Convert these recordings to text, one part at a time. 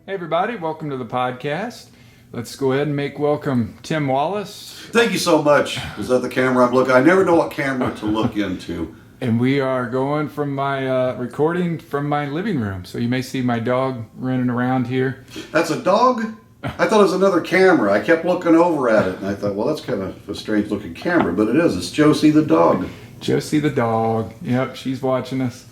Everybody, welcome to the podcast. Let's go ahead and make welcome Tim Wallis. Thank you so much. Is that the camera I'm looking? I never know what camera to look into. And we are going from my recording from my living room. So you may see my dog running around here. That's a dog? I thought it was another camera. I kept looking over at it and I thought, well, that's kind of a strange looking camera, but it is. It's Josie the dog. Josie the dog. Yep, she's watching us.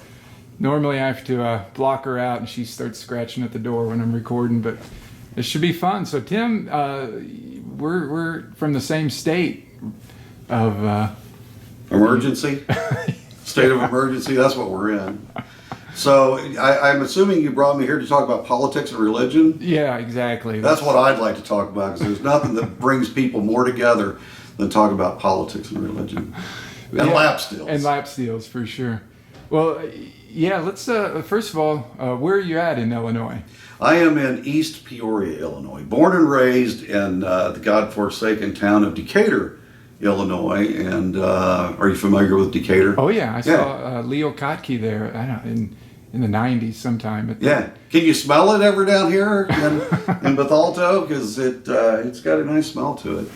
Normally I have to block her out and she starts scratching at the door when I'm recording, but it should be fun. So Tim, we're from the same state of emergency? State of emergency, that's what we're in. So I'm assuming you brought me here to talk about politics and religion? Yeah, exactly. That's what I'd like to talk about, because there's nothing that brings people more together than talk about politics and religion. And lap steels. And lap steels, for sure. Well, yeah, let's, first of all, where are you at in Illinois? I am in East Peoria, Illinois. Born and raised in the godforsaken town of Decatur, Illinois. And are you familiar with Decatur? Oh, yeah. I saw Leo Kottke there, I don't know, in the 90s sometime. Yeah. Can you smell it ever down here in Bethalto? Because it's got a nice smell to it.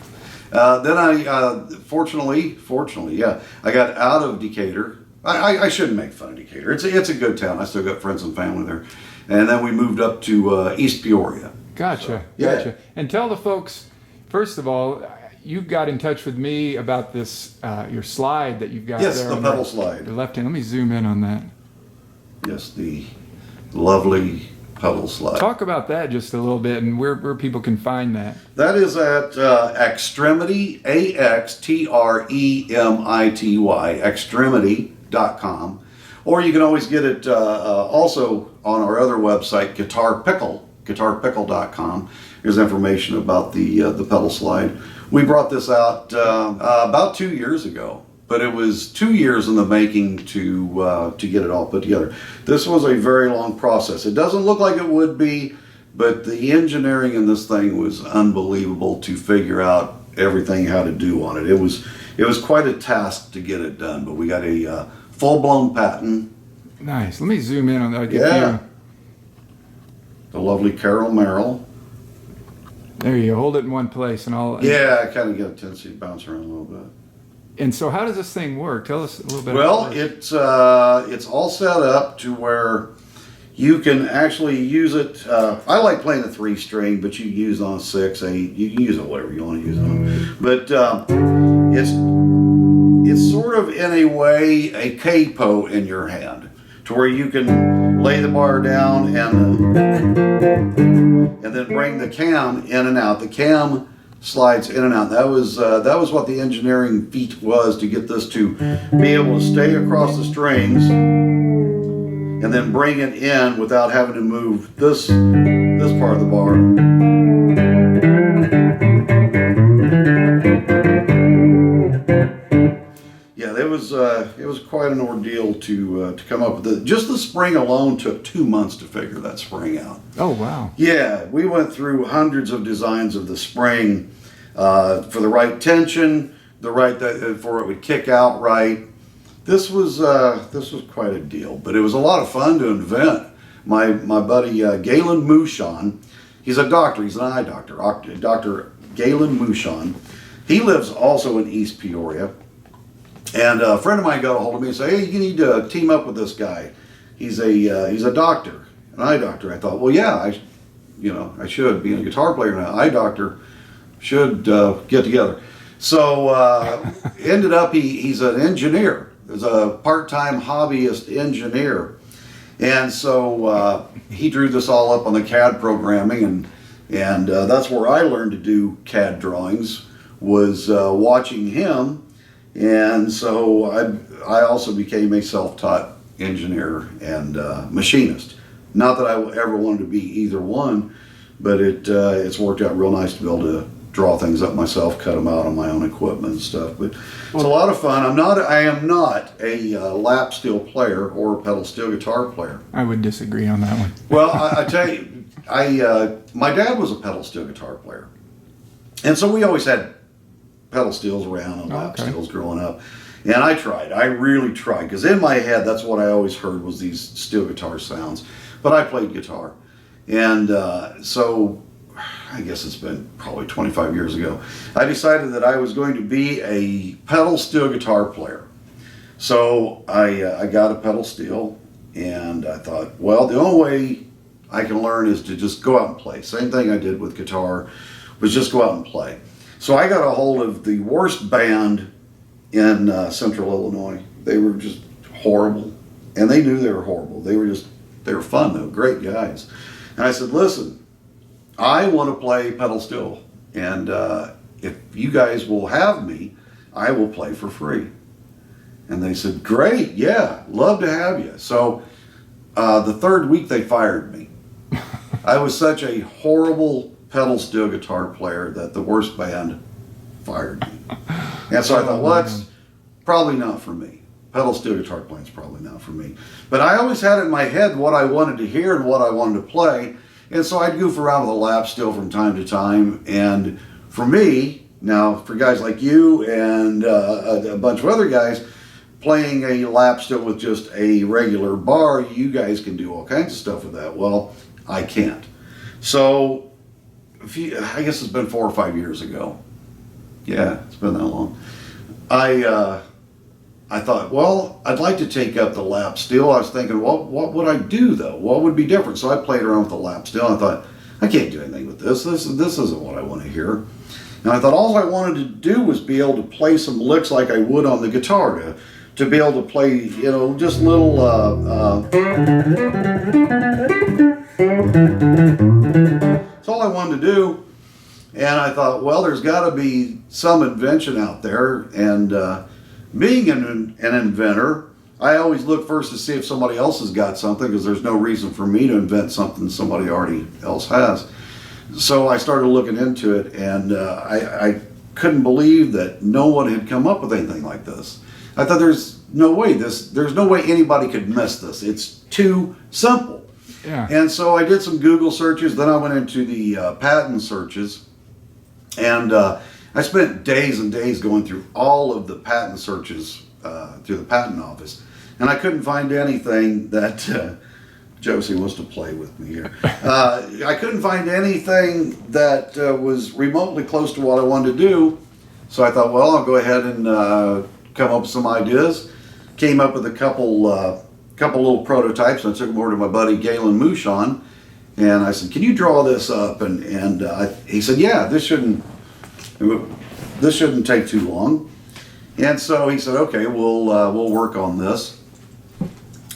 Then I, fortunately, yeah, I got out of Decatur. I shouldn't make fun of Decatur. It's a good town. I still got friends and family there. And then we moved up to East Peoria. Gotcha. So, yeah. Gotcha. And tell the folks, first of all, you got in touch with me about this, your slide that you've got there. Yes, the pedal slide. The left hand. Let me zoom in on that. Yes, the lovely pedal slide. Talk about that just a little bit and where people can find that. That is at Extremity, AXTREMITY, Extremity.com. Or you can always get it also on our other website, guitarpickle.com. There's information about the pedal slide. We brought this out about 2 years ago, but it was 2 years in the making to get it all put together. This was a very long process. It doesn't look like it would be, but the engineering in this thing was unbelievable to figure out everything how to do on it. It was quite a task to get it done, but we got a full-blown patent. Nice. Let me zoom in on that. Yeah. The lovely Carol Merrill. There you go. Hold it in one place and I'll... Yeah, I kind of get a tendency to bounce around a little bit. And so how does this thing work? Tell us a little bit well, about it. It's all set up to where you can actually use it. I like playing a 3-string, but you can use it on a 6, 8. You can use it whatever you want to use it on. But it's sort of, in a way, a capo in your hand, to where you can lay the bar down and then bring the cam in and out. The cam slides in and out. That was what the engineering feat was, to get this to be able to stay across the strings and then bring it in without having to move this part of the bar. Yeah, it was quite an ordeal to come up with it. Just the spring alone took 2 months to figure that spring out. Oh, wow. Yeah, we went through hundreds of designs of the spring for the right tension, for it would kick out right. This was quite a deal, but it was a lot of fun to invent. My buddy Galen Mouchon, he's a doctor. He's an eye doctor. Dr. Galen Mouchon. He lives also in East Peoria. And a friend of mine got a hold of me and said, "Hey, you need to team up with this guy. He's a doctor, an eye doctor." I thought, well, yeah, I should. Being a guitar player and an eye doctor, should get together. So ended up he's an engineer. He's a part-time hobbyist engineer, and so he drew this all up on the CAD programming, and that's where I learned to do CAD drawings, was watching him. And so I also became a self-taught engineer and machinist. Not that I ever wanted to be either one, but it's worked out real nice to be able to draw things up myself, cut them out on my own equipment and stuff. But it's a lot of fun. I am not a lap steel player or pedal steel guitar player. I would disagree on that one. Well, I tell you, my dad was a pedal steel guitar player, and so we always had pedal steels around and lap steels growing up. And I really tried, because in my head, that's what I always heard was these steel guitar sounds. But I played guitar. And so, I guess it's been probably 25 years ago, I decided that I was going to be a pedal steel guitar player. So I got a pedal steel, and I thought, well, the only way I can learn is to just go out and play. Same thing I did with guitar, was just go out and play. So I got a hold of the worst band in Central Illinois. They were just horrible, and they knew they were horrible. They were fun though, great guys. And I said, listen, I want to play pedal steel, and if you guys will have me, I will play for free. And they said, great, yeah, love to have you. So the third week they fired me. I was such a horrible pedal steel guitar player that the worst band fired me. And so I thought, well, that's probably not for me. Pedal steel guitar playing is probably not for me. But I always had in my head what I wanted to hear and what I wanted to play. And so I'd goof around with a lap steel from time to time. And for me, now for guys like you and a bunch of other guys, playing a lap steel with just a regular bar, you guys can do all kinds of stuff with that. Well, I can't. So I guess it's been 4 or 5 years ago. Yeah, it's been that long. I thought, well, I'd like to take up the lap steel. I was thinking, well, what would I do though? What would be different? So I played around with the lap steel. I thought, I can't do anything with this. This isn't what I want to hear. And I thought all I wanted to do was be able to play some licks like I would on the guitar, to be able to play, you know, just little. That's all I wanted to do. And I thought, well, there's got to be some invention out there. And being an inventor, I always look first to see if somebody else has got something, because there's no reason for me to invent something somebody already else has. So I started looking into it, and I couldn't believe that no one had come up with anything like this. I thought there's no way anybody could miss this. It's too simple. Yeah. And so I did some Google searches. Then I went into the patent searches, and I spent days and days going through all of the patent searches through the patent office, and I couldn't find anything that Josie wants to play with me here. I couldn't find anything that was remotely close to what I wanted to do. So I thought, well, I'll go ahead and come up with some ideas. Came up with a couple little prototypes. I took them over to my buddy Galen Mouchon, and I said, "Can you draw this up?" And he said, "Yeah, this shouldn't take too long." And so he said, "Okay, we'll work on this,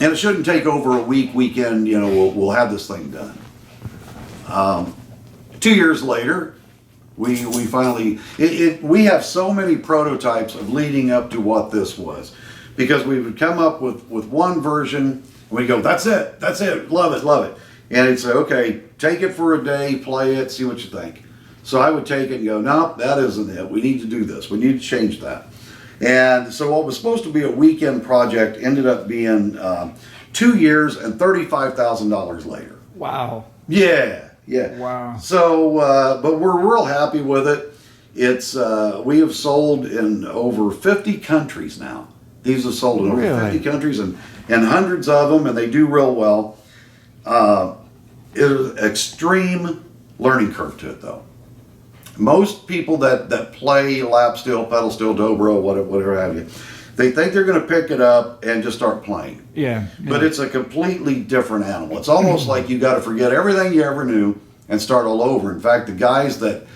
and it shouldn't take over a weekend. You know, we'll have this thing done." 2 years later, we finally we have so many prototypes of leading up to what this was, because we would come up with one version and we go, that's it, love it, and he'd say, okay, take it for a day, play it, see what you think. So I would take it and go, no, that isn't it, we need to do this, we need to change that. And so what was supposed to be a weekend project ended up being 2 years and $35,000 later. Wow. Yeah. Wow. So, but we're real happy with it. It's we have sold in over 50 countries now. These are sold in over 50 countries and hundreds of them, and they do real well. It's an extreme learning curve to it, though. Most people that play lap steel, pedal steel, dobro, whatever have you, they think they're going to pick it up and just start playing. Yeah. But it's a completely different animal. It's almost like you got to forget everything you ever knew and start all over. In fact, the guys that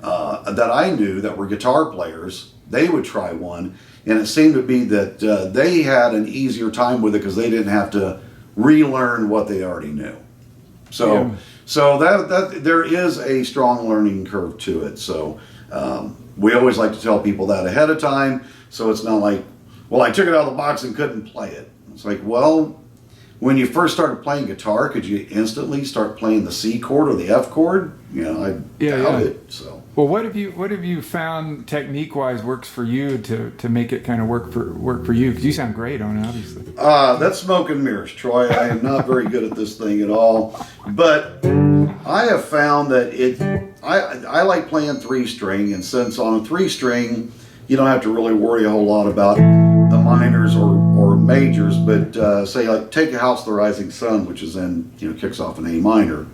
I knew that were guitar players, they would try one, and it seemed to be that they had an easier time with it because they didn't have to relearn what they already knew. So that there is a strong learning curve to it. So we always like to tell people that ahead of time, so it's not like, well, I took it out of the box and couldn't play it. It's like, well, when you first started playing guitar, could you instantly start playing the C chord or the F chord? You know, I doubt it. So. Well, what have you found technique-wise works for you to make it kind of work for you? Because you sound great on it, obviously. That's smoke and mirrors, Troy. I am not very good at this thing at all. But I have found that I like playing 3-string, and since on a 3-string, you don't have to really worry a whole lot about the minors or majors. But say like take a House of the Rising Sun, which is in kicks off an A minor.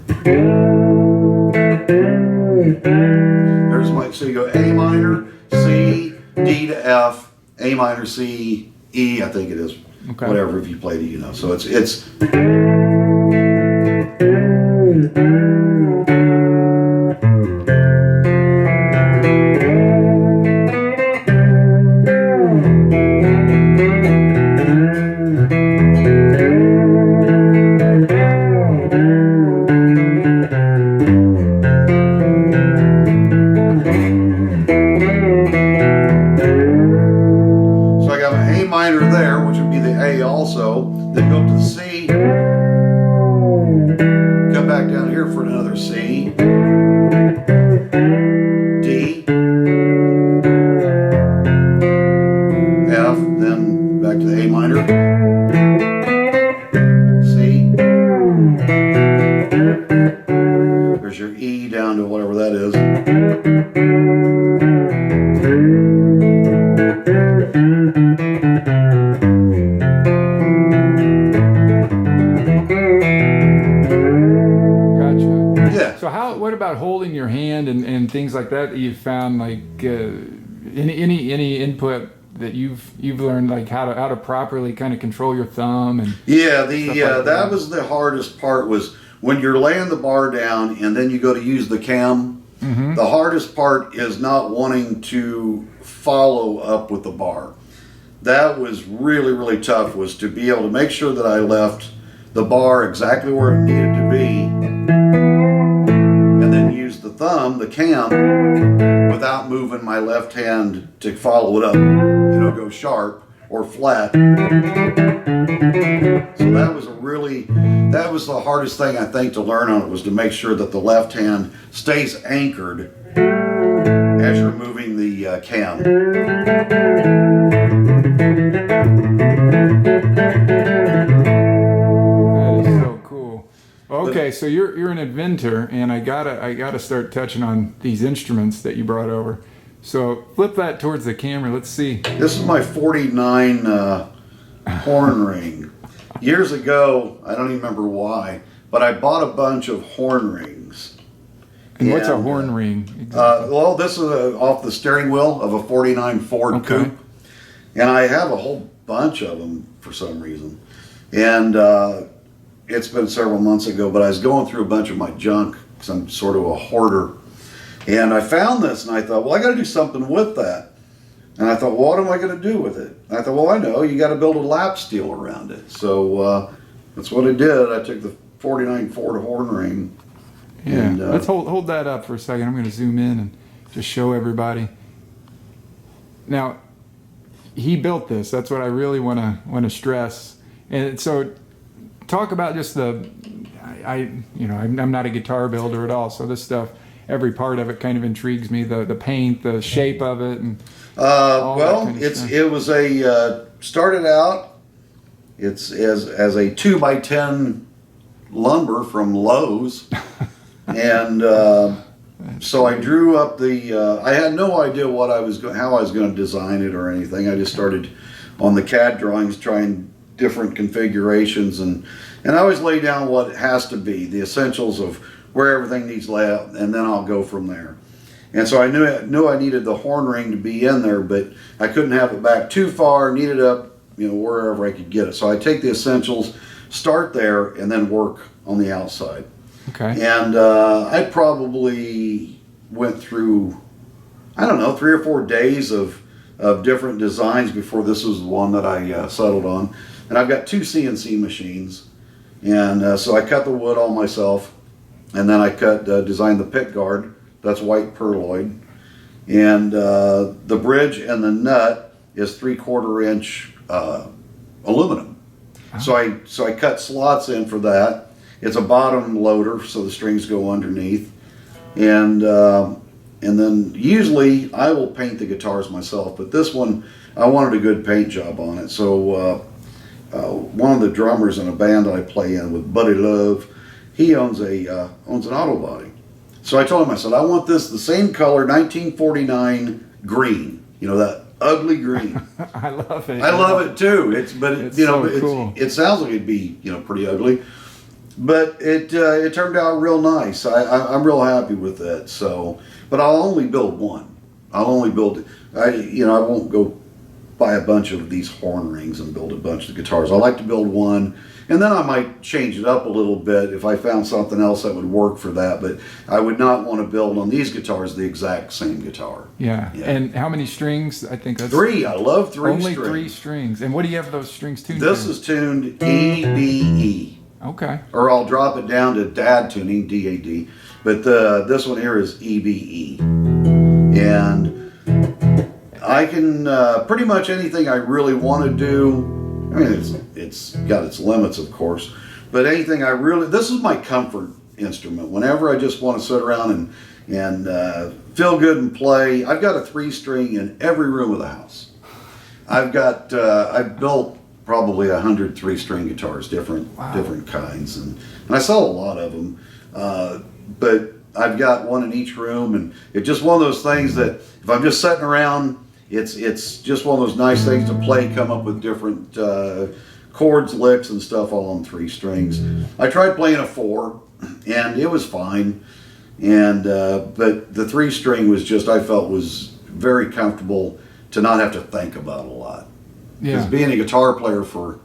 There's so you go A minor, C, D to F, A minor, C, E, I think it is. Okay. Whatever, if you play the So it's then go up to the C, come back down here for another C, D, F, then back to the A minor, C, there's your E down to whatever that is. What about holding your hand and things like that you found, like any input that you've learned, like how to properly kind of control your thumb? And that was the hardest part, was when you're laying the bar down and then you go to use the cam. Mm-hmm. The hardest part is not wanting to follow up with the bar. That was really, really tough, was to be able to make sure that I left the bar exactly where it needed to be, and then use the thumb, the cam, without moving my left hand to follow it up, go sharp or flat. So that was the hardest thing, I think, to learn on it, was to make sure that the left hand stays anchored as you're moving the cam. Okay, so you're an inventor, and I gotta start touching on these instruments that you brought over. So flip that towards the camera. Let's see. This is my 49 horn ring. Years ago, I don't even remember why, but I bought a bunch of horn rings. And what's a horn ring? Exactly? Well, this is off the steering wheel of a 49 Ford Coupe, and I have a whole bunch of them for some reason. And it's been several months ago, but I was going through a bunch of my junk because I'm sort of a hoarder. And I found this, and I thought, well, I got to do something with that. And I thought, well, what am I going to do with it? And I thought, well, I know, you got to build a lap steel around it. So that's what I did. I took the 49 Ford horn ring. Yeah, and, let's hold that up for a second. I'm going to zoom in and just show everybody. Now, he built this. That's what I really want to stress. And so, talk about just I'm not a guitar builder at all, so this stuff, every part of it kind of intrigues me. The paint, the shape of it, and it was started out. It's as a 2x10 lumber from Lowe's, and so I drew up I had no idea how I was going to design it or anything. I just started on the CAD drawings, trying different configurations, and I always lay down what it has to be, the essentials of where everything needs layout, and then I'll go from there. And so I knew I needed the horn ring to be in there, but I couldn't have it back too far, needed up wherever I could get it. So I take the essentials, start there, and then work on the outside. Okay. And I probably went through, 3 or 4 days of different designs before this was the one that I settled on. And I've got 2 CNC machines, and so I cut the wood all myself, and then I designed the pick guard. That's white perloid, and the bridge and the nut is 3/4 inch aluminum. So I cut slots in for that. It's a bottom loader, so the strings go underneath, and then usually I will paint the guitars myself. But this one, I wanted a good paint job on it. So one of the drummers in a band that I play in with, Buddy Love, he owns an auto body. So I told him, I said, I want this the same color, 1949 green. You know, that ugly green. I love it. I love it too. It's cool. It sounds like it'd be pretty ugly, but it turned out real nice. I'm real happy with that. So, but I'll only build one. I'll only build. I won't go buy a bunch of these horn rings and build a bunch of guitars. I like to build one, and then I might change it up a little bit if I found something else that would work for that. But I would not want to build on these guitars the exact same guitar. Yeah. And how many strings? I think that's 3. I love 3 only strings. 3 strings. And what do you have those strings tuned This to? is tuned E, B, E. Okay. Or I'll drop it down to DAD tuning, D-A-D. But this one here is E, B, E. And I can pretty much anything I really want to do. I mean, it's got its limits, of course, but anything this is my comfort instrument. Whenever I just want to sit around and feel good and play, I've got a 3-string in every room of the house. I've built probably 100 3-string guitars, different kinds, and I sell a lot of them. But I've got one in each room, and it's just one of those things that if I'm just sitting around, it's just one of those nice things to play, come up with different chords, licks, and stuff all on 3 strings. I tried playing a 4, and it was fine. And but the 3-string was just, I felt, was very comfortable to not have to think about a lot. Because being a guitar player for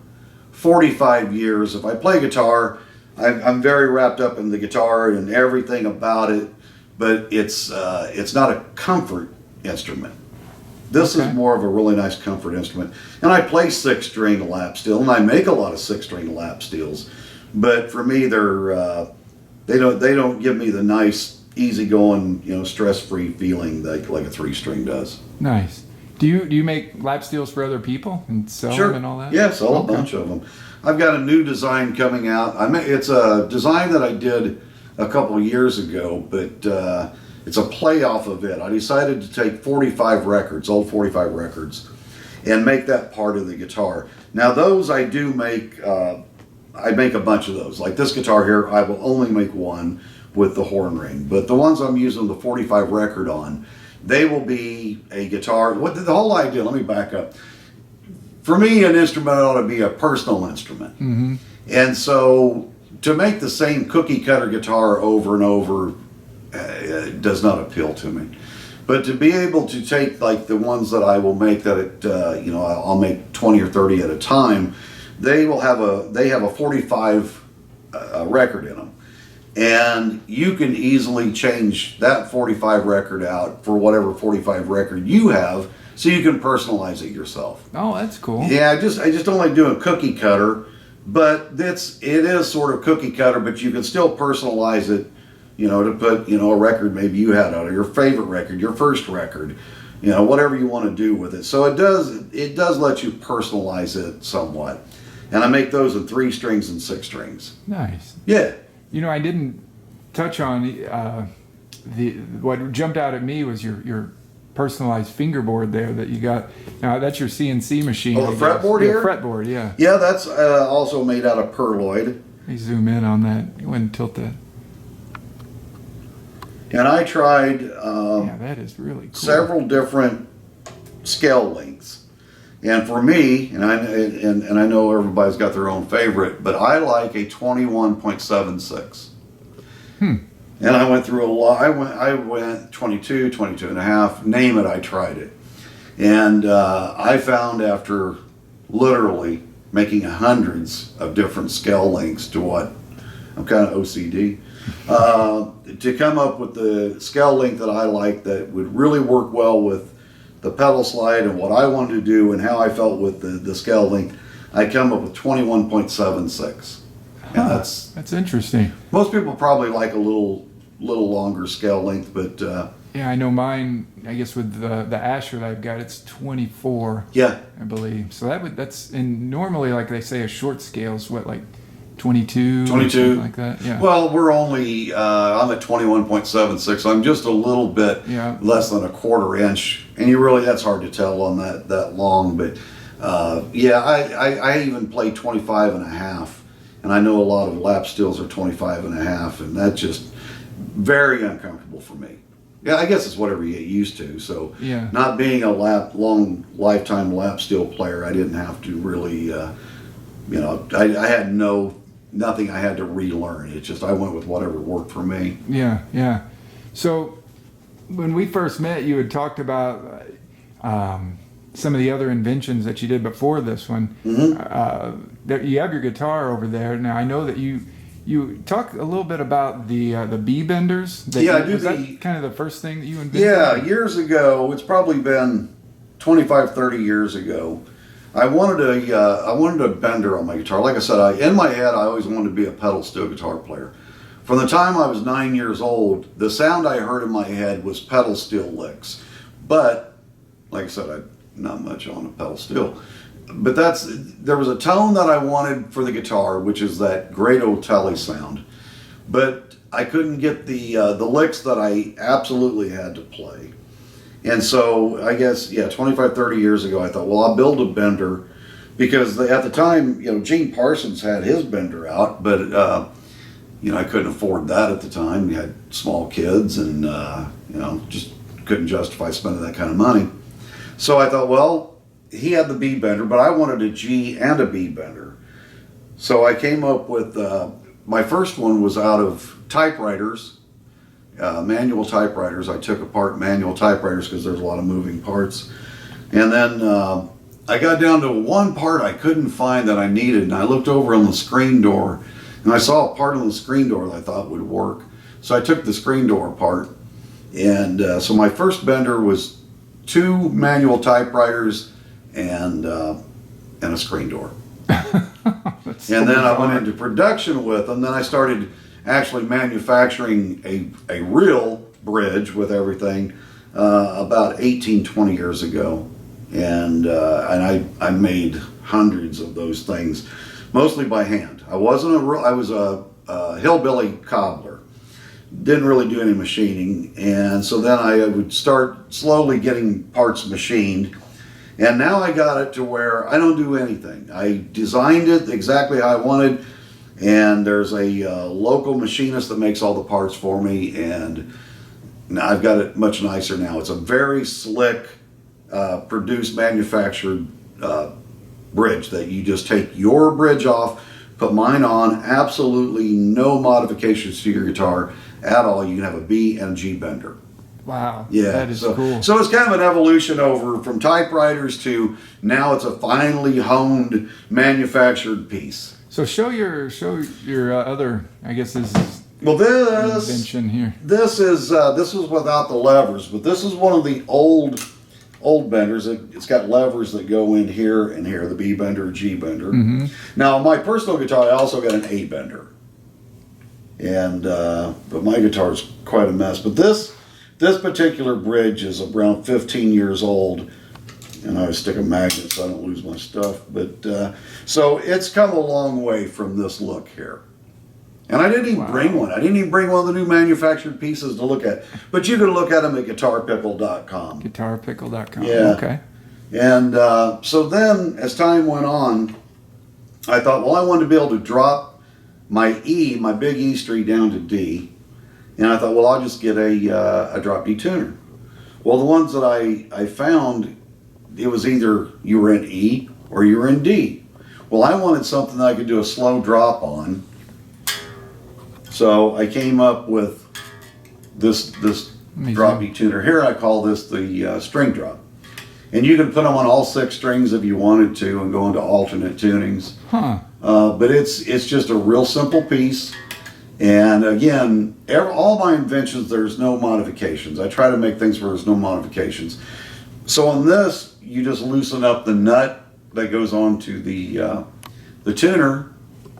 45 years, if I play guitar, I'm very wrapped up in the guitar and everything about it. But it's not a comfort instrument. This is more of a really nice comfort instrument. And I play 6-string lap steel, and I make a lot of 6-string lap steels. But for me, they don't give me the nice, easygoing, stress-free feeling like a 3-string does. Nice. Do you make lap steels for other people and sell them and all that? Yeah, sell a bunch of them. I've got a new design coming out. It's a design that I did a couple of years ago, but it's a play off of it. I decided to take 45 records, old 45 records, and make that part of the guitar. Now those I do make, I make a bunch of those. Like this guitar here, I will only make one with the horn ring. But the ones I'm using the 45 record on, they will be a guitar. The whole idea, let me back up. For me, an instrument ought to be a personal instrument. Mm-hmm. And so to make the same cookie cutter guitar over and over does not appeal to me. But to be able to take like the ones that I will make I'll make 20 or 30 at a time, they have a 45 record in them. And you can easily change that 45 record out for whatever 45 record you have, so you can personalize it yourself. Oh, that's cool. Yeah, I just don't like doing cookie cutter, but it is sort of cookie cutter, but you can still personalize it, to put, a record maybe you had on your favorite record, your first record, whatever you want to do with it. So it does let you personalize it somewhat. And I make those in 3 strings and 6 strings. Nice. Yeah. I didn't touch on what jumped out at me was your personalized fingerboard there that you got. Now that's your CNC machine. Oh, the fretboard here? Fretboard, yeah. Yeah, that's also made out of perloid. Let me zoom in on that. You wouldn't tilt that. And I tried that is really cool. Several different scale lengths. And for me, and I know everybody's got their own favorite, but I like a 21.76. And I went through a lot. I went 22, 22 and a half, name it, I tried it. And I found after literally making hundreds of different scale lengths to what, I'm kind of OCD, to come up with the scale length that I like that would really work well with the pedal slide and what I wanted to do and how I felt with the scale length, I come up with 21.76. And that's interesting. Most people probably like a little longer scale length, but Yeah, I know mine. I guess with the Asher that I've got, it's 24. Yeah. I believe. So that's and normally, like they say, a short scale is what, like 22, 22, or something like that. Yeah. Well, we're only I'm at 21.76. So I'm just a little bit less than a quarter inch, and that's hard to tell on that long. But I even play 25 and a half, and I know a lot of lap steels are 25 and a half, and that's just very uncomfortable for me. Yeah, I guess it's whatever you get used to. So, not being a long lifetime lap steel player, I didn't have to really, I had nothing I had to relearn. It's just I went with whatever worked for me. Yeah, yeah. So, when we first met, you had talked about some of the other inventions that you did before this one. Mm-hmm. You have your guitar over there. Now, I know that you talk a little bit about the B benders. Was that kind of the first thing that you invented? Yeah, years ago. It's probably been 25, 30 years ago. I wanted a bender on my guitar. Like I said, in my head, I always wanted to be a pedal steel guitar player. From the time I was 9 years old, the sound I heard in my head was pedal steel licks. But, like I said, I'm not much on a pedal steel. But there was a tone that I wanted for the guitar, which is that great old telly sound. But I couldn't get the licks that I absolutely had to play. And so I guess, 25, 30 years ago, I thought, well, I'll build a bender, because at the time, Gene Parsons had his bender out, but I couldn't afford that at the time. We had small kids, and just couldn't justify spending that kind of money. So I thought, well, he had the B bender, but I wanted a G and a B bender. So I came up with, my first one was out of typewriters, manual typewriters. I took apart manual typewriters because there's a lot of moving parts. And then I got down to one part I couldn't find that I needed, and I looked over on the screen door, and I saw a part on the screen door that I thought would work. So I took the screen door apart, and so my first bender was 2 manual typewriters and a screen door. And then I went into production with them. Then I started actually manufacturing a real bridge with everything about 18, 20 years ago. And I made hundreds of those things, mostly by hand. I was a hillbilly cobbler. Didn't really do any machining. And so then I would start slowly getting parts machined. And now I got it to where I don't do anything. I designed it exactly how I wanted, and there's a local machinist that makes all the parts for me, and now I've got it much nicer now. It's a very slick, produced, manufactured bridge that you just take your bridge off, put mine on, absolutely no modifications to your guitar at all. You can have a B and a G bender. Wow, yeah, that is cool. So it's kind of an evolution over from typewriters to now it's a finely honed, manufactured piece. So show your other. I guess this is this invention here. This was without the levers, but this is one of the old benders. It's got levers that go in here and here, the B bender, G bender. Mm-hmm. Now on my personal guitar, I also got an A bender, and but my guitar is quite a mess. But this particular bridge is around 15 years old, and I stick a magnet so I don't lose my stuff. But so it's come a long way from this look here. And I didn't even bring one. I didn't even bring one of the new manufactured pieces to look at. But you can look at them at guitarpickle.com. Guitarpickle.com. Yeah. Okay. And so then, as time went on, I thought, well, I wanted to be able to drop my big E string down to D. And I thought, well, I'll just get a drop D tuner. Well, the ones that I found, it was either you were in E or you were in D. Well, I wanted something that I could do a slow drop on. So I came up with this drop D tuner. Here I call this the string drop. And you can put them on all 6 strings if you wanted to and go into alternate tunings. Huh. But it's just a real simple piece. And again, all my inventions, there's no modifications. I try to make things where there's no modifications. So on this, you just loosen up the nut that goes onto the tuner,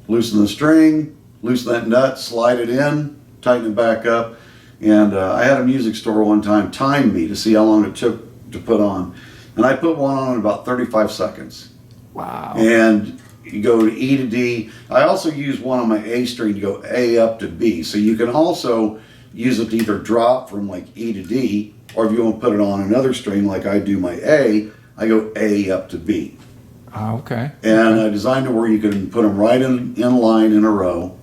loosen the string, loosen that nut, slide it in, tighten it back up, And I had a music store one time time me to see how long it took to put on. And I put one on in about 35 seconds. Wow. And you go to E to D. I also use one on my A string to go A up to B. So you can also use it to either drop from like E to D, or if you want to put it on another string like I do my A, I go A up to B. Okay. And I designed it where you can put them right in line in a row.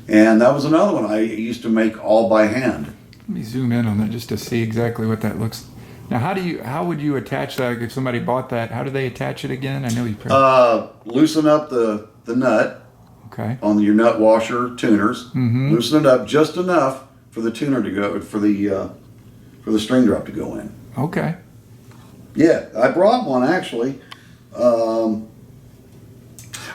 And that was another one I used to make all by hand. Let me zoom in on that just to see exactly what that looks. Now, how would you attach that if somebody bought that? How do they attach it again? I know you. Loosen up the nut. Okay. On your nut washer tuners. Mm-hmm. Loosen it up just enough for the tuner to go for the string drop to go in. Okay. Yeah, I brought one actually. Oh,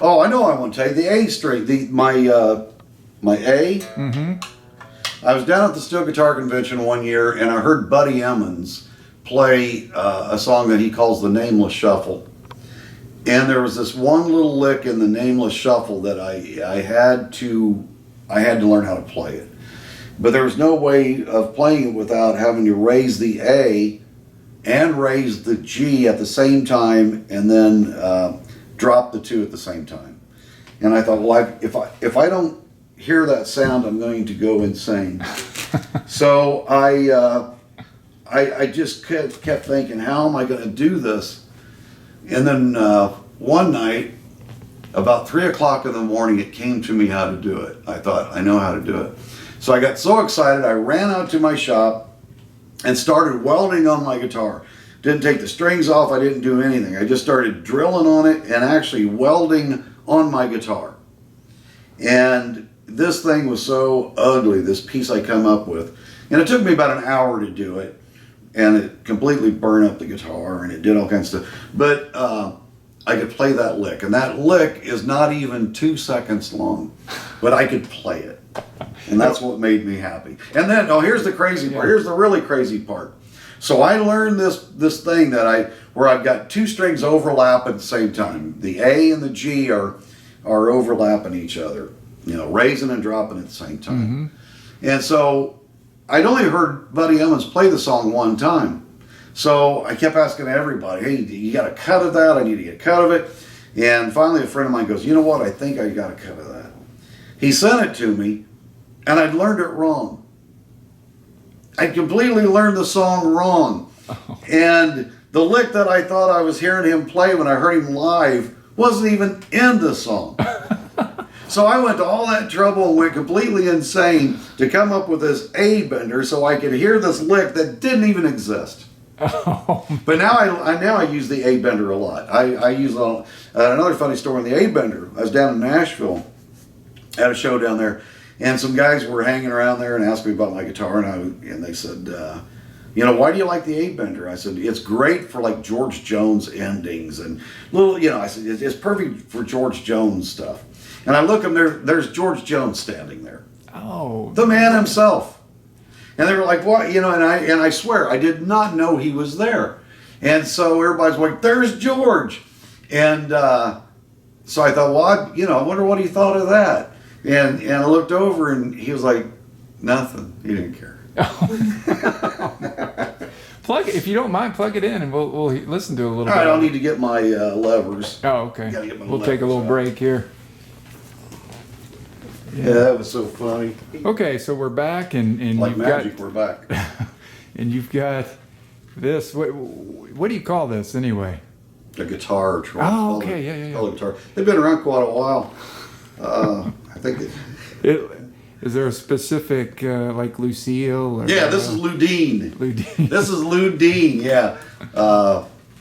I know I want to tell you the A string. My A. Mm-hmm. I was down at the Steel Guitar Convention one year, and I heard Buddy Emmons play a song that he calls the Nameless Shuffle. And there was this one little lick in the Nameless Shuffle that I had to learn how to play it. But there was no way of playing it without having to raise the A and raise the G at the same time, and then drop the two at the same time. And I thought, well, if I don't hear that sound, I'm going to go insane. So I just kept thinking, how am I going to do this? And then one night, about 3 o'clock in the morning, it came to me how to do it. I thought, I know how to do it. So I got so excited, I ran out to my shop and started welding on my guitar. Didn't take the strings off, I didn't do anything. I just started drilling on it and actually welding on my guitar. And this thing was so ugly, this piece I come up with. And it took me about an hour to do it. And it completely burned up the guitar, and it did all kinds of stuff. But I could play that lick. And that lick is not even 2 seconds long. But I could play it. And that's what made me happy. And then, here's the crazy part. Here's the really crazy part. So I learned this thing where I've got two strings overlap at the same time. The A and the G are overlapping each other. Raising and dropping at the same time. Mm-hmm. And so I'd only heard Buddy Emmons play the song one time. So I kept asking everybody, hey, you got a cut of that? I need to get a cut of it. And finally a friend of mine goes, you know what? I think I got a cut of that. He sent it to me, and I'd learned it wrong. I completely learned the song wrong. Oh. And the lick that I thought I was hearing him play when I heard him live wasn't even in the song. So I went to all that trouble and went completely insane to come up with this A bender so I could hear this lick that didn't even exist. Oh. But now I use the A bender a lot. I use another funny story on the A bender. I was down in Nashville at a show down there, and some guys were hanging around there and asked me about my guitar, and they said, why do you like the A bender? I said, it's great for like George Jones endings and I said, it's perfect for George Jones stuff. And I look, and there's George Jones standing there. Oh. The man himself. And they were like, what? And I swear, I did not know he was there. And so everybody's like, there's George. And so I thought, well, I wonder what he thought of that. And I looked over, and he was like, nothing. He didn't care. If you don't mind, plug it in, and we'll listen to it a little bit. I don't need to get my levers. Oh, okay. We'll take a little break here. Yeah, that was so funny. Okay, so we're back, and like magic, we're back. And you've got this. What do you call this anyway? A guitar. Oh, okay, yeah. Call it guitar. They've been around quite a while. I think is there a specific like Lucille? Or, this is Ludine. Ludine. This is Ludine. Yeah.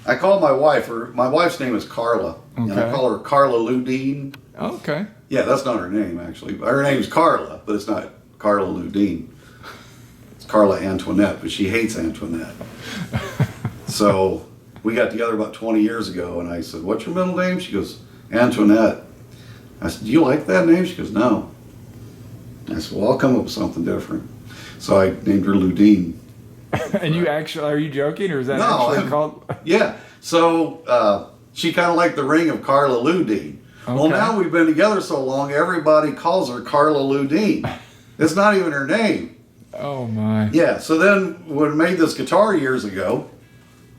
I call my wife. My wife's name is Carla, and I call her Carla Ludine. Oh, okay. Yeah, that's not her name, actually. Her name's Carla, but it's not Carla Ludine. It's Carla Antoinette, but she hates Antoinette. So we got together about 20 years ago, and I said, what's your middle name? She goes, Antoinette. I said, do you like that name? She goes, no. I said, well, I'll come up with something different. So I named her Ludine. And are you joking, or is that actually called? Yeah. So she kind of liked the ring of Carla Ludine. Okay. Well, now we've been together so long, everybody calls her Carla Ludine. It's not even her name. Oh my. Yeah, so then when I made this guitar years ago,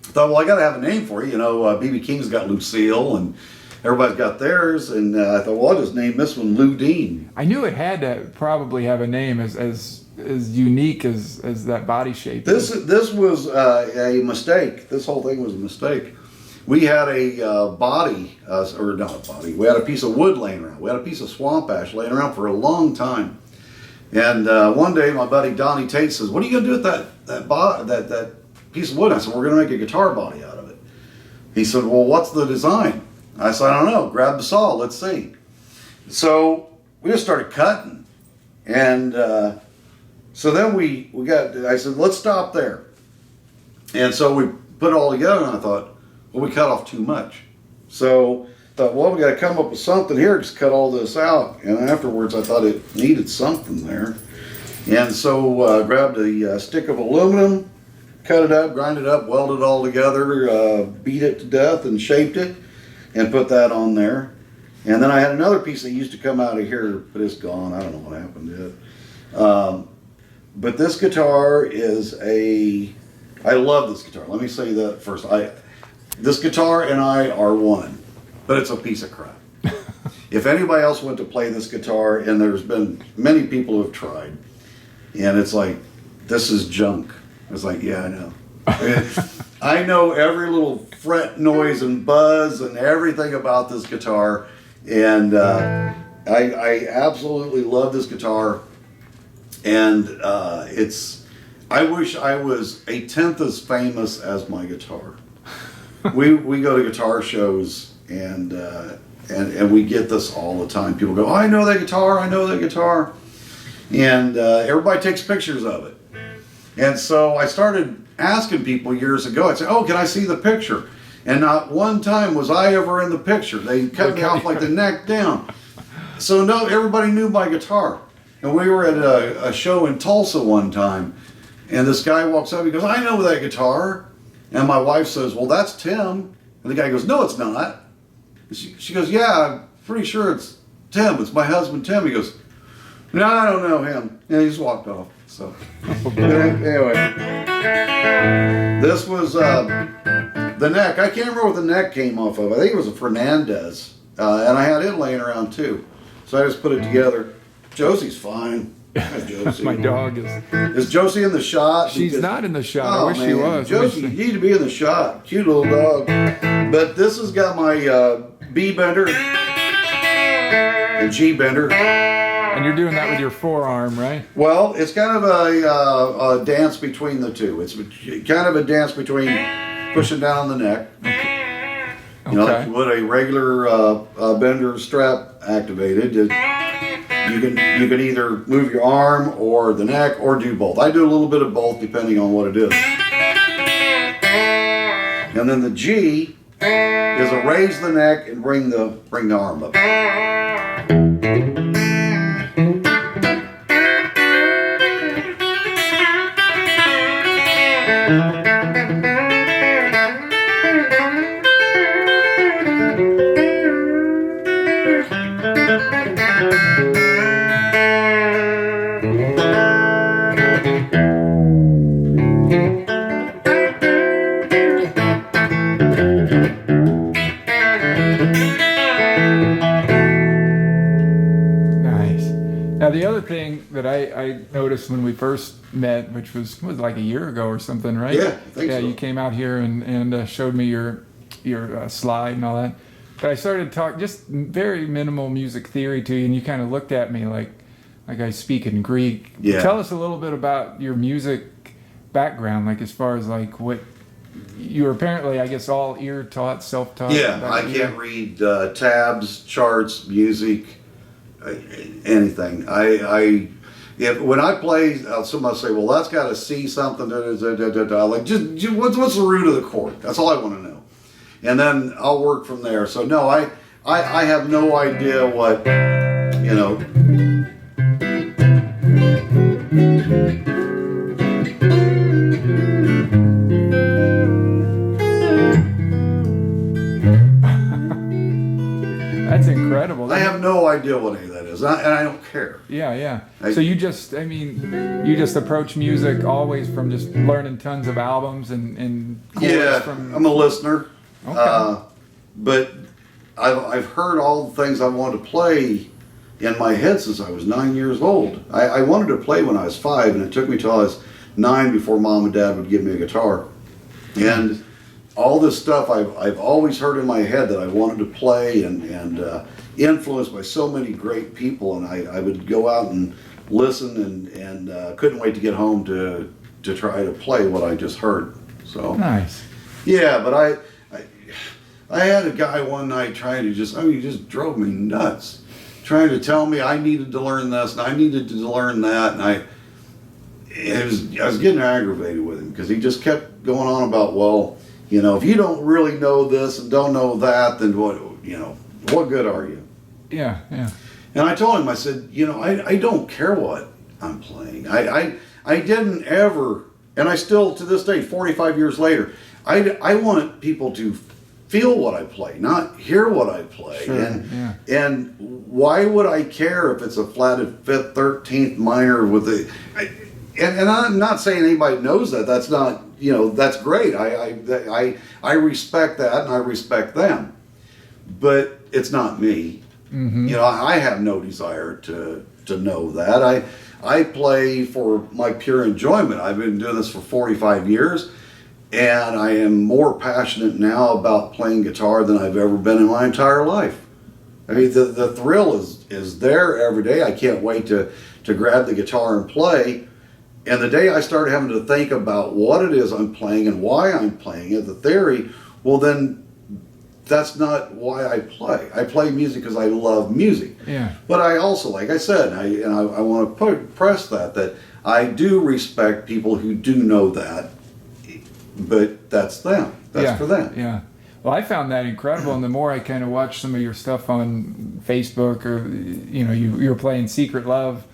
I thought, well, I got to have a name for it. You know, B.B. King's got Lucille, and everybody's got theirs. And I thought, well, I'll just name this one Lou Dean. I knew it had to probably have a name as unique as that body shape. This was a mistake. This whole thing was a mistake. We had a body, or not a body. We had a piece of wood laying around. We had a piece of swamp ash laying around for a long time. And one day, my buddy Donnie Tate says, "What are you gonna do with that piece of wood?" I said, "We're gonna make a guitar body out of it." He said, "Well, what's the design?" I said, "I don't know. Grab the saw. Let's see." So we just started cutting, and so then we got. I said, "Let's stop there." And so we put it all together, and I thought, well, we cut off too much. So I thought, well, we got to come up with something here. Just cut all this out. And afterwards, I thought it needed something there. And so grabbed a stick of aluminum, cut it up, grind it up, welded it all together, beat it to death, and shaped it, and put that on there. And then I had another piece that used to come out of here, but it's gone. I don't know what happened to it. But this guitar is I love this guitar. Let me say that first. This guitar and I are one, but it's a piece of crap. If anybody else went to play this guitar, and there's been many people who have tried, and it's like, this is junk. It's like, yeah, I know. I know every little fret noise and buzz and everything about this guitar, and I absolutely love this guitar, and I wish I was a tenth as famous as my guitar. We go to guitar shows, and we get this all the time. People go, "Oh, I know that guitar, I know that guitar," and everybody takes pictures of it. And so I started asking people years ago. I'd say, "Oh, can I see the picture?" And not one time was I ever in the picture. They cut me off like the neck down. So no, everybody knew my guitar. And we were at a show in Tulsa one time, and this guy walks up. He goes, "I know that guitar." And my wife says, "Well, that's Tim." And the guy goes, "No, it's not." She goes, "Yeah, I'm pretty sure it's Tim. It's my husband, Tim." He goes, "No, I don't know him." And he just walked off. So anyway, this was the neck. I can't remember what the neck came off of. I think it was a Fernandez, and I had it laying around too. So I just put it together. Josie's fine. Hi, Josie. My dog is. Is Josie in the shot? She's not in the shot. Oh, I wish she was. Josie, you need to be in the shot. Cute little dog. But this has got my B bender and G bender. And you're doing that with your forearm, right? Well, it's kind of a dance between the two. It's kind of a dance between pushing down the neck. You know, like you would a regular bender strap activated. You can either move your arm or the neck or do both. I do a little bit of both depending on what it is. And then the G is a raise the neck and bring the arm up. Now, the other thing that I noticed when we first met, which was like a year ago or something, right? Yeah, I think so. You came out here and showed me your slide and all that. But I started talking just very minimal music theory to you, and you kind of looked at me like I speak in Greek. Yeah. Tell us a little bit about your music background, like as far as like what you were apparently, I guess, all ear taught, self taught. Yeah, I can't read tabs, charts, music. Anything. When I play, somebody say, "Well, that's got a C something." Like, just what's the root of the chord? That's all I want to know, and then I'll work from there. So no, I have no idea what, you know. That's incredible. I have no idea what any of that is, and I don't care. Yeah. So you just approach music always from just learning tons of albums and chords from. I'm a listener. Okay. But I've heard all the things I wanted to play in my head since I was 9 years old. I wanted to play when I was 5, and it took me till I was 9 before Mom and Dad would give me a guitar. And all this stuff I've always heard in my head that I wanted to play, and influenced by so many great people, and I would go out and listen and couldn't wait to get home to try to play what I just heard. So nice. Yeah, but I had a guy one night trying to he just drove me nuts, trying to tell me I needed to learn this and I needed to learn that, and I was getting aggravated with him because he just kept going on about, well, if you don't really know this and don't know that, then what good are you? Yeah. And I told him, I said, I don't care what I'm playing. I didn't ever, and I still to this day, 45 years later, I want people to feel what I play, not hear what I play. Sure, and why would I care if it's a flatted 5th, 13th minor with and I'm not saying anybody knows that. That's not, that's great. I respect that, and I respect them. But it's not me. Mm-hmm. I have no desire to know that. I play for my pure enjoyment. I've been doing this for 45 years. And I am more passionate now about playing guitar than I've ever been in my entire life. I mean, the thrill is there every day. I can't wait to grab the guitar and play. And the day I started having to think about what it is I'm playing and why I'm playing it, the theory, well then that's not why I play. I play music because I love music. Yeah. But I also, like I said, I want to press that I do respect people who do know that. But that's them. That's for them. Yeah. Well, I found that incredible, and the more I kind of watch some of your stuff on Facebook, or you were playing "Secret Love,"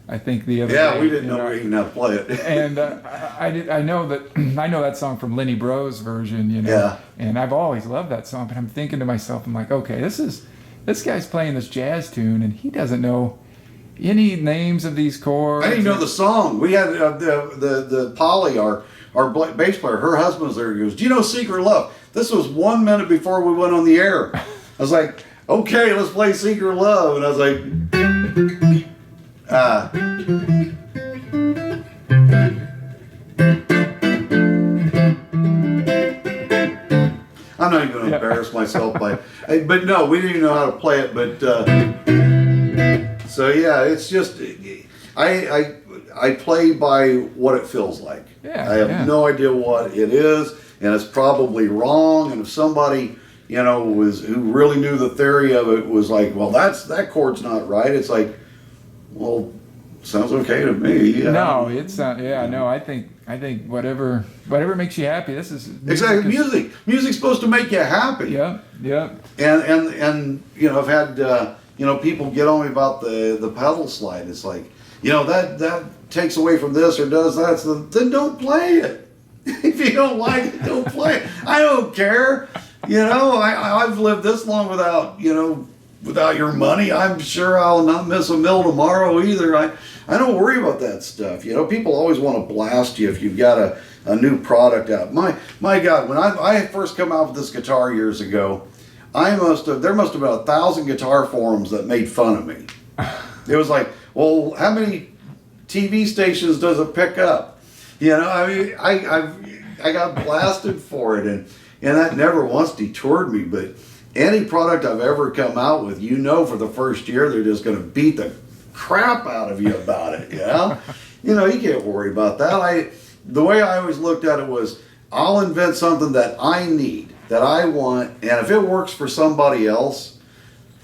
I think the other day. Yeah, we didn't know even how to play it. And I know that song from Lenny Bro's version. Yeah. And I've always loved that song, but I'm thinking to myself, I'm like, okay, this guy's playing this jazz tune, and he doesn't know any names of these chords. I didn't even know the song. We had the Polly, our bass player, her husband was there. He goes, "Do you know Secret Love?" This was 1 minute before we went on the air. I was like, "Okay, let's play Secret Love." And I was like, I'm not even going to embarrass myself but no, we didn't even know how to play it. But so yeah, it's just I play by what it feels like. Yeah, I have no idea what it is, and it's probably wrong. And if somebody, who really knew the theory of it was like, well, that chord's not right. It's like, well, sounds okay to me. No, it's not. Yeah, no, I think whatever makes you happy. This is exactly music. Music's supposed to make you happy. Yep. And I've had people get on me about the pedal slide. It's like, that takes away from this or does that, so then don't play it. If you don't like it, don't play it. I don't care. I've lived this long without your money. I'm sure I'll not miss a meal tomorrow either. I don't worry about that stuff. People always want to blast you if you've got a new product out. My God, when I first come out with this guitar years ago, there must have been 1,000 guitar forums that made fun of me. It was like, well, how many TV stations does it pick up? I got blasted for it, and that never once detoured me. But any product I've ever come out with, for the first year they're just going to beat the crap out of you about it. You can't worry about that. The way I always looked at it was, I'll invent something that I need, that I want, and if it works for somebody else,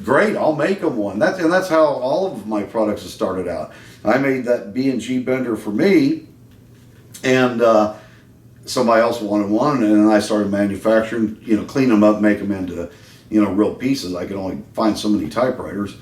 great, I'll make them one. That's how all of my products have started out. I made that B&G bender for me, and somebody else wanted one, and then I started manufacturing, clean them up, make them into, real pieces. I could only find so many typewriters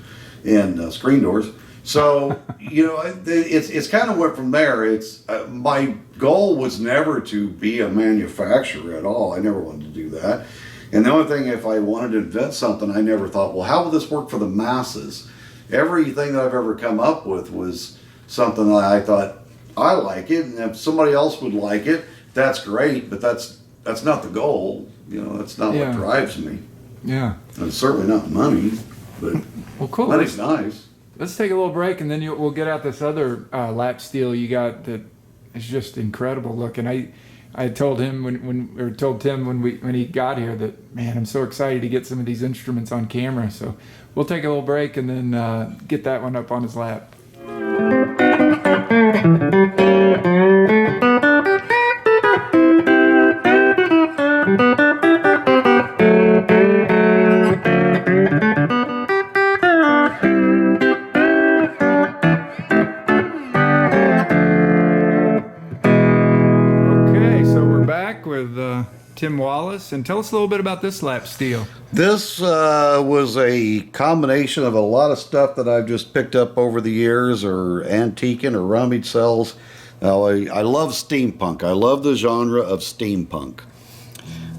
and screen doors. So, it's kind of went from there. It's my goal was never to be a manufacturer at all. I never wanted to do that. And the only thing, if I wanted to invent something, I never thought, well, how will this work for the masses? everything that I've ever come up with was something that I thought, I like it, and if somebody else would like it, that's great, but that's not the goal. You know, that's not what drives me. Yeah. And it's certainly not money, but well, cool. money's nice. Let's take a little break, and then we'll get out this other lap steel you got that is just incredible looking. I told him told Tim when he got here that, man, I'm so excited to get some of these instruments on camera. So we'll take a little break and then get that one up on his lap. With Tim Wallis, and tell us a little bit about this lap steel. This was a combination of a lot of stuff that I've just picked up over the years, or antiquing or rummage sales. Now, I love steampunk. I love the genre of steampunk.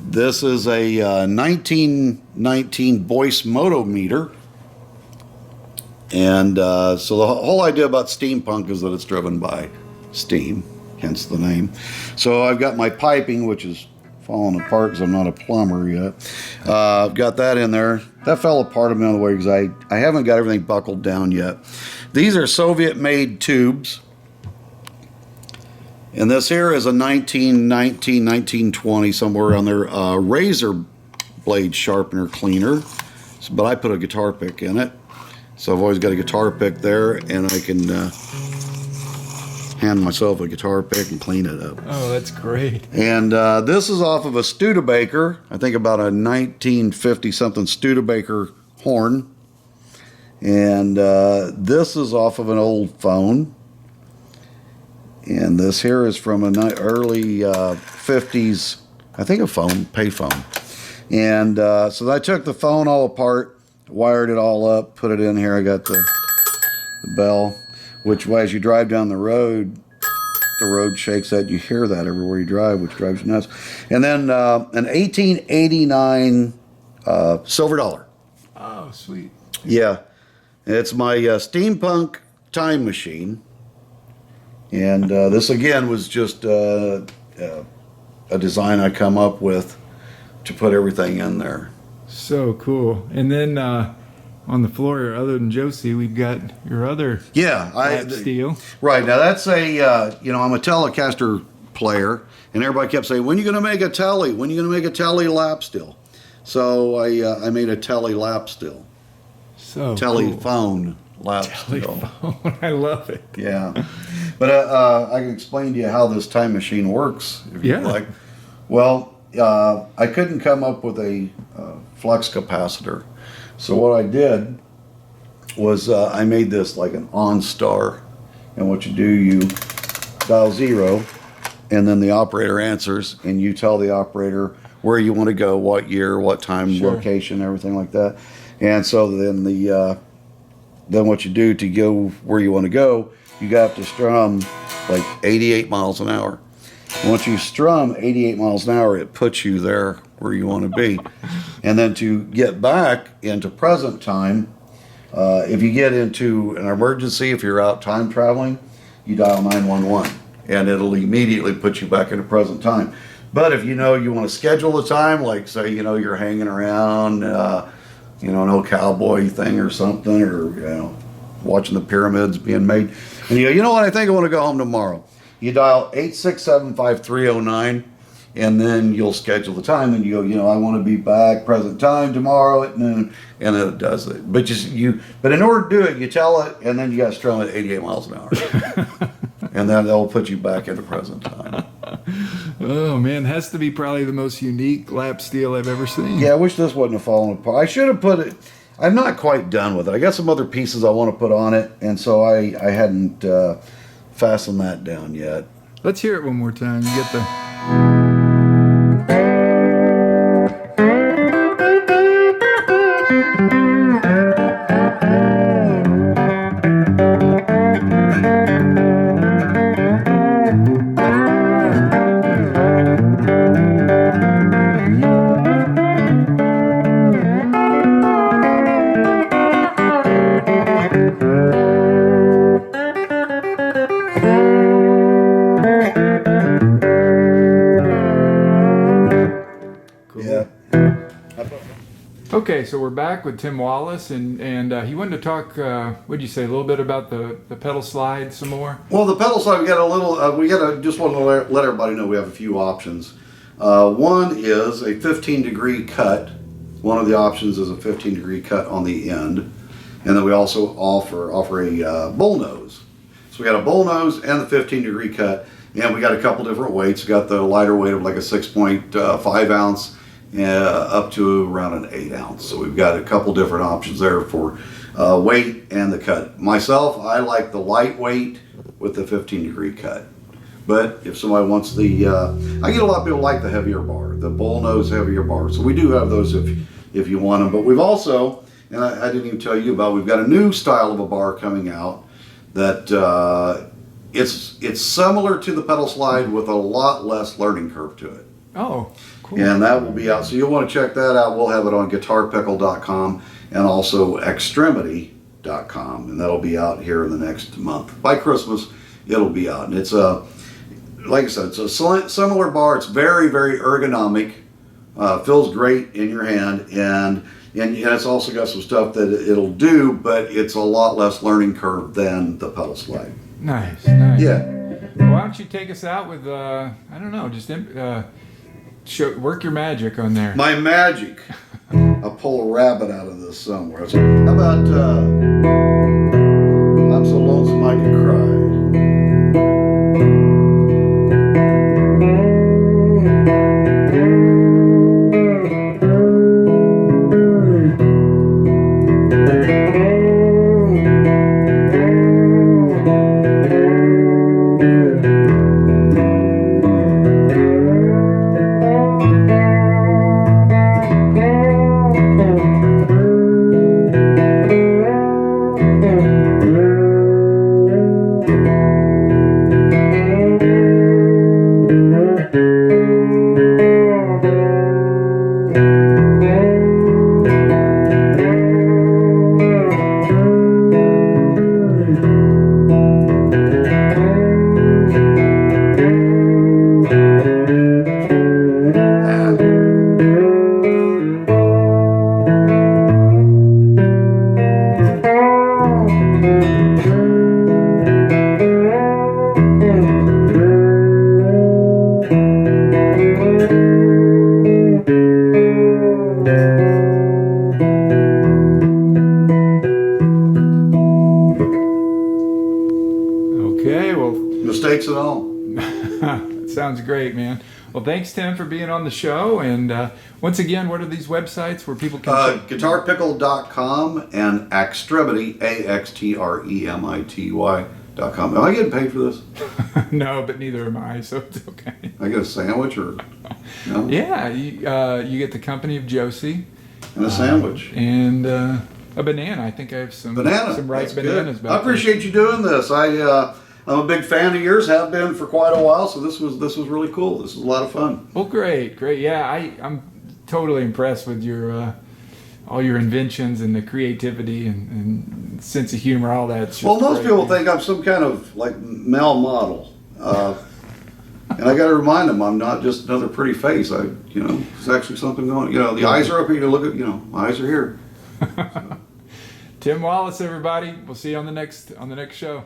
This is a 1919 Boyce motometer, and so the whole idea about steampunk is that it's driven by steam. Hence the name. So I've got my piping, which is falling apart because I'm not a plumber yet. I've got that in there. That fell apart a minute away because I haven't got everything buckled down yet. These are Soviet-made tubes. And this here is a 1919, 1920, somewhere around there, razor blade sharpener cleaner. But I put a guitar pick in it. So I've always got a guitar pick there, and I can hand myself a guitar pick and clean it up. Oh, that's great. And this is off of a Studebaker, I think about a 1950 something Studebaker horn. And this is off of an old phone. And this here is from an early 50s, I think a phone, payphone. And so I took the phone all apart, wired it all up, put it in here. I got the bell, which as you drive down the road shakes that. You hear that everywhere you drive, which drives you nuts. And then an 1889 silver dollar. Oh, sweet. Yeah. It's my steampunk time machine. And this, again, was just a design I come up with to put everything in there. So cool. And then on the floor, other than Josie, we've got your other lap steel. Right. Now, that's I'm a Telecaster player, and everybody kept saying, when are you going to make a Tele? When are you going to make a Tele lap steel? So I made a Tele lap steel. So Telephone lap steel. I love it. Yeah. But I can explain to you how this time machine works, if you'd like. Well, I couldn't come up with a flux capacitor. So what I did was I made this like an OnStar. And what you do, you dial 0, and then the operator answers, and you tell the operator where you want to go, what year, what time, location, everything like that. And so then then what you do to go where you want to go, you got to strum like 88 miles an hour. Once you strum 88 miles an hour, it puts you there where you want to be. And then to get back into present time, if you get into an emergency, if you're out time traveling, you dial 911, and it'll immediately put you back into present time. But if you want to schedule the time, like say you're hanging around, an old cowboy thing or something, or watching the pyramids being made, and you know what, I think I want to go home tomorrow. You dial 867-5309, and then you'll schedule the time, and you go, I want to be back present time tomorrow at noon, and it does it. But but in order to do it, you tell it, and then you got to strum it at 88 miles an hour, and then they'll put you back into present time. Oh man, has to be probably the most unique lap steel I've ever seen. Yeah, I wish this wouldn't have fallen apart. I should have put it. I'm not quite done with it. I got some other pieces I want to put on it, and so I hadn't fastened that down yet. Let's hear it one more time. You get the... Okay, so we're back with Tim Wallis, and he wanted to talk. What'd you say? A little bit about the pedal slide some more. Well, the pedal slide, we got a little. Just want to let everybody know we have a few options. One is a 15-degree cut. One of the options is a 15-degree cut on the end, and then we also offer a bull nose. So we got a bull nose and the 15-degree cut, and we got a couple different weights. We got the lighter weight of like a 6.5 ounce. Up to around an 8 ounce. So we've got a couple different options there for weight and the cut. Myself, I like the lightweight with the 15-degree cut. But if somebody wants the, I get a lot of people like the heavier bar, the bull nose heavier bar. So we do have those if you want them. But we've also, and I didn't even tell you about, we've got a new style of a bar coming out that it's similar to the pedal slide with a lot less learning curve to it. Oh, cool. And that will be out. So you'll want to check that out. We'll have it on guitarpickle.com and also extremity.com. And that'll be out here in the next month. By Christmas, it'll be out. And it's like I said, it's a similar bar. It's very, very ergonomic. Feels great in your hand. And it's also got some stuff that it'll do, but it's a lot less learning curve than the pedal slide. Nice, nice. Yeah. Well, why don't you take us out with, I don't know, just work your magic on there. My magic. I'll pull a rabbit out of this somewhere. So how about I'm so lonesome I could cry. Mistakes at all. That sounds great, man. Well, thanks, Tim, for being on the show. And once again, what are these websites where people can... guitarpickle.com and Axtremity, AXTREMITY.com. Am I getting paid for this? No, but neither am I, so it's okay. I get a sandwich or... No? Yeah, you get the company of Josie. And a sandwich. And a banana. I think I have some ripe bananas. Good. I appreciate you doing this. I'm a big fan of yours, have been for quite a while, so this was really cool. This was a lot of fun. Well, great. Yeah, I'm totally impressed with your all your inventions and the creativity and sense of humor, all that. Well, most people think I'm some kind of like male model, and I got to remind them I'm not just another pretty face. There's actually something going. The eyes are up here. You look at, my eyes are here. So. Tim Wallis, everybody. We'll see you on the next show.